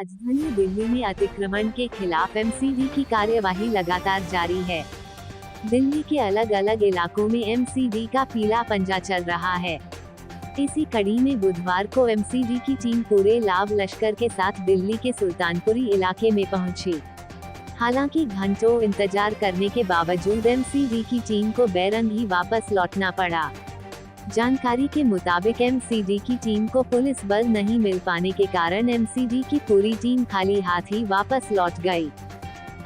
राजधानी दिल्ली में अतिक्रमण के खिलाफ एमसीडी की कार्यवाही लगातार जारी है। दिल्ली के अलग अलग इलाकों में एमसीडी का पीला पंजा चल रहा है। इसी कड़ी में बुधवार को एमसीडी की टीम पूरे लाव लश्कर के साथ दिल्ली के सुल्तानपुरी इलाके में पहुंची। हालांकि घंटों इंतजार करने के बावजूद एमसीडी की टीम को बेरंग ही वापस लौटना पड़ा। जानकारी के मुताबिक एमसीडी की टीम को पुलिस बल नहीं मिल पाने के कारण एमसीडी की पूरी टीम खाली हाथ ही वापस लौट गई।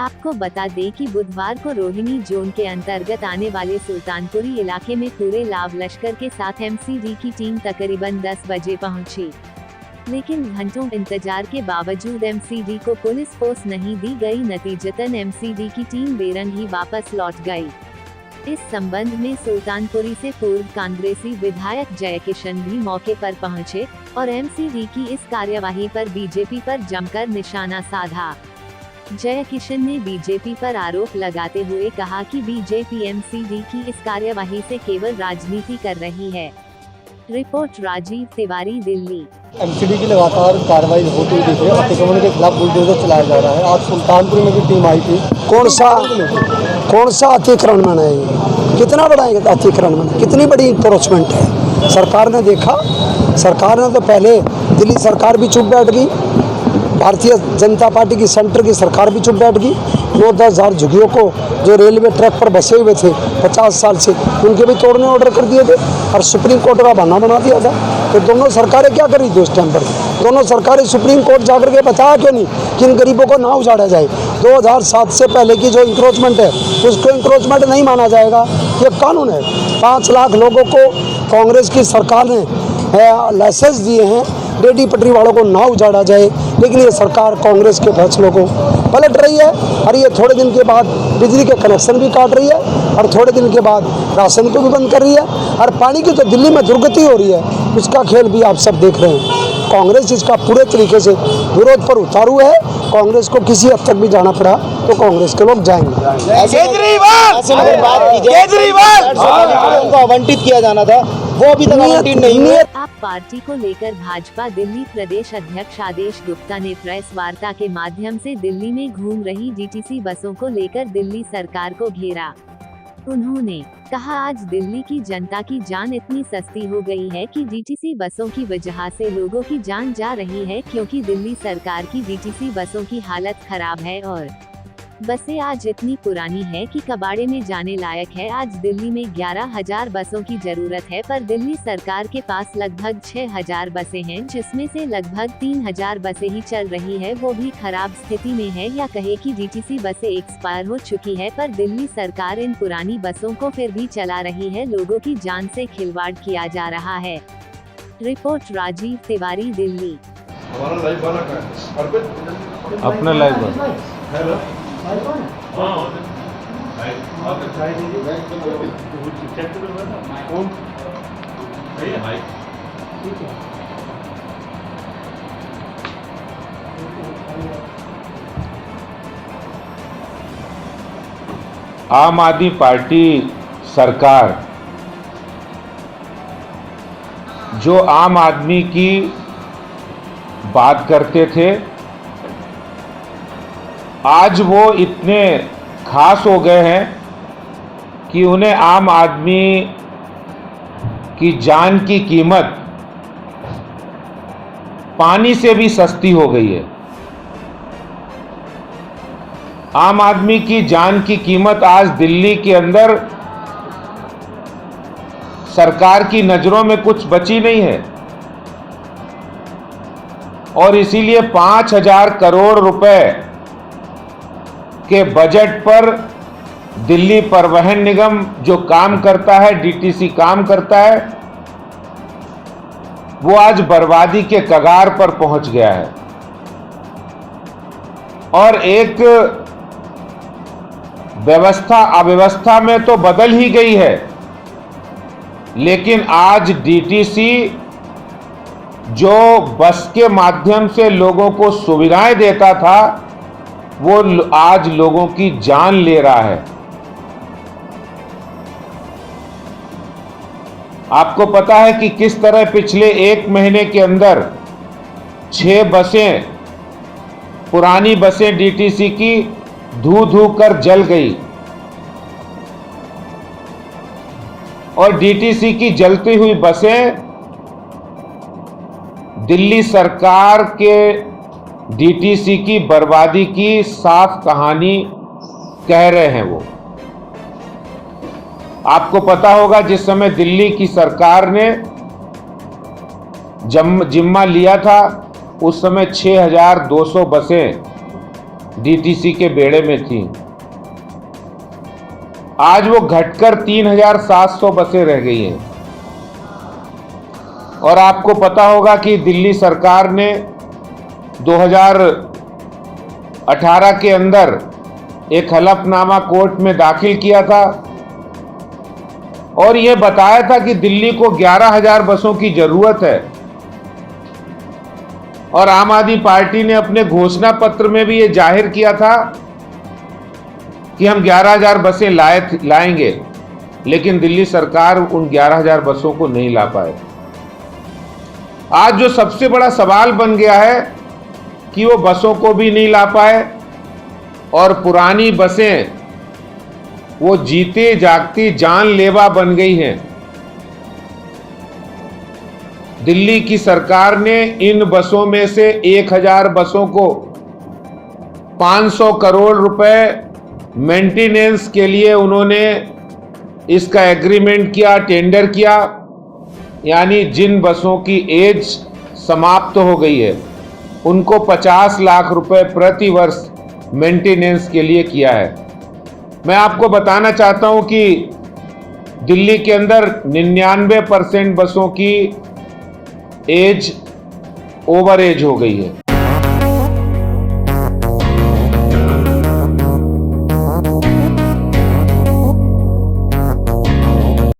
आपको बता दें कि बुधवार को रोहिणी जोन के अंतर्गत आने वाले सुल्तानपुरी इलाके में पूरे लाव लश्कर के साथ एमसीडी की टीम तकरीबन 10 बजे पहुंची। लेकिन घंटों इंतजार के बावजूद एमसीडी को पुलिस फोर्स नहीं दी गई। नतीजतन एमसीडी की टीम बेरंग ही वापस लौट गई। इस संबंध में सुल्तानपुरी से पूर्व कांग्रेसी विधायक जय किशन भी मौके पर पहुंचे और एमसीडी की इस कार्यवाही पर बीजेपी पर जमकर निशाना साधा। जय किशन ने बीजेपी पर आरोप लगाते हुए कहा कि बीजेपी एमसीडी की इस कार्यवाही से केवल राजनीति कर रही है। रिपोर्ट राजीव तिवारी, दिल्ली। एमसीडी की लगातार कार्रवाई होती हुई है। अतिक्रमण के खिलाफ बुलडोजर चलाया जा रहा है। आज सुल्तानपुर में भी टीम आई थी। कौन सा अतिक्रमण है ये? कितना बड़ा अतिक्रमण, कितनी बड़ी इंक्रोचमेंट है? सरकार ने देखा, सरकार ने तो पहले दिल्ली सरकार भी चुप बैठ गई, भारतीय जनता पार्टी की सेंटर की सरकार भी चुप बैठ गई। 9-10 हज़ार झुग्गियों को जो रेलवे ट्रैक पर बसे हुए थे 50 साल से, उनके भी तोड़ने ऑर्डर कर दिए थे और सुप्रीम कोर्ट का बहाना बना दिया था। तो दोनों सरकारें क्या कर रही थी उस टाइम पर? दोनों सरकारें सुप्रीम कोर्ट जाकर के बताया क्यों नहीं कि इन गरीबों को ना उजाड़ा जाए। 2007 से पहले की जो इंक्रोचमेंट है उसको इंक्रोचमेंट नहीं माना जाएगा। ये कानून है। 5 लाख लोगों को कांग्रेस की सरकार ने लाइसेंस दिए हैं रेडी पटरी वालों को ना उजाड़ा जाए, लेकिन ये सरकार कांग्रेस के फैसलों को पलट रही है और ये थोड़े दिन के बाद बिजली के कनेक्शन भी काट रही है और थोड़े दिन के बाद राशन को भी बंद कर रही है और पानी की तो दिल्ली में दुर्गति हो रही है, उसका खेल भी आप सब देख रहे हैं। कांग्रेस इसका पूरे तरीके से विरोध पर उतारू है। कांग्रेस को किसी हद तक भी जाना पड़ा तो कांग्रेस के लोग जाएंगे। केजरीवाल उनको आवंटित किया जाना था, वो अभी तक आवंटित नहीं हुए। आप पार्टी को लेकर भाजपा दिल्ली प्रदेश अध्यक्ष आदेश गुप्ता ने प्रेस वार्ता के माध्यम से दिल्ली में घूम रही डीटीसी बसों को लेकर दिल्ली सरकार को घेरा। उन्होंने कहा, आज दिल्ली की जनता की जान इतनी सस्ती हो गई है कि डीटीसी बसों की वजह से लोगों की जान जा रही है, क्योंकि दिल्ली सरकार की डीटीसी बसों की हालत खराब है और बसें आज इतनी पुरानी है कि कबाड़े में जाने लायक है। आज दिल्ली में 11,000 बसों की जरूरत है, पर दिल्ली सरकार के पास लगभग 6,000 बसें हैं, जिसमें से लगभग 3,000 बसें ही चल रही है, वो भी खराब स्थिति में है। या कहे कि डीटीसी बसें एक्सपायर हो चुकी है, पर दिल्ली सरकार इन पुरानी बसों को फिर भी चला रही है। लोगों की जान से खिलवाड़ किया जा रहा है। रिपोर्ट राजीव तिवारी, दिल्ली। अपना लाइव आम आदमी पार्टी सरकार जो आम आदमी की बात करते थे, आज वो इतने खास हो गए हैं कि उन्हें आम आदमी की जान की कीमत पानी से भी सस्ती हो गई है। आम आदमी की जान की कीमत आज दिल्ली के अंदर सरकार की नजरों में कुछ बची नहीं है और इसीलिए 5,000 करोड़ रुपए के बजट पर दिल्ली परिवहन निगम जो काम करता है, डीटीसी काम करता है, वो आज बर्बादी के कगार पर पहुंच गया है और एक व्यवस्था अव्यवस्था में तो बदल ही गई है। लेकिन आज डीटीसी जो बस के माध्यम से लोगों को सुविधाएं देता था, वो आज लोगों की जान ले रहा है। आपको पता है कि किस तरह पिछले 1 महीने के अंदर 6 बसें पुरानी बसें डीटीसी की धू धू कर जल गई और डीटीसी की जलती हुई बसें दिल्ली सरकार के डीटीसी की बर्बादी की साफ कहानी कह रहे हैं। वो आपको पता होगा, जिस समय दिल्ली की सरकार ने जिम्मा लिया था उस समय 6,200 बसें डीटीसी के बेड़े में थीं। आज वो घटकर 3,700 बसें रह गई हैं। और आपको पता होगा कि दिल्ली सरकार ने 2018 के अंदर एक हलफनामा कोर्ट में दाखिल किया था और यह बताया था कि दिल्ली को 11,000 बसों की जरूरत है। और आम आदमी पार्टी ने अपने घोषणा पत्र में भी यह जाहिर किया था कि हम 11,000 बसें लाएंगे, लेकिन दिल्ली सरकार उन 11,000 बसों को नहीं ला पाए। आज जो सबसे बड़ा सवाल बन गया है कि वो बसों को भी नहीं ला पाए और पुरानी बसें वो जीते जागती जानलेवा बन गई हैं। दिल्ली की सरकार ने इन बसों में से 1,000 बसों को 500 करोड़ रुपए मेंटेनेंस के लिए उन्होंने इसका एग्रीमेंट किया, टेंडर किया। यानी जिन बसों की एज समाप्त हो गई है उनको 50 लाख रुपए प्रति वर्ष मेंटेनेंस के लिए किया है। मैं आपको बताना चाहता हूं कि दिल्ली के अंदर 99% बसों की एज ओवर एज हो गई है।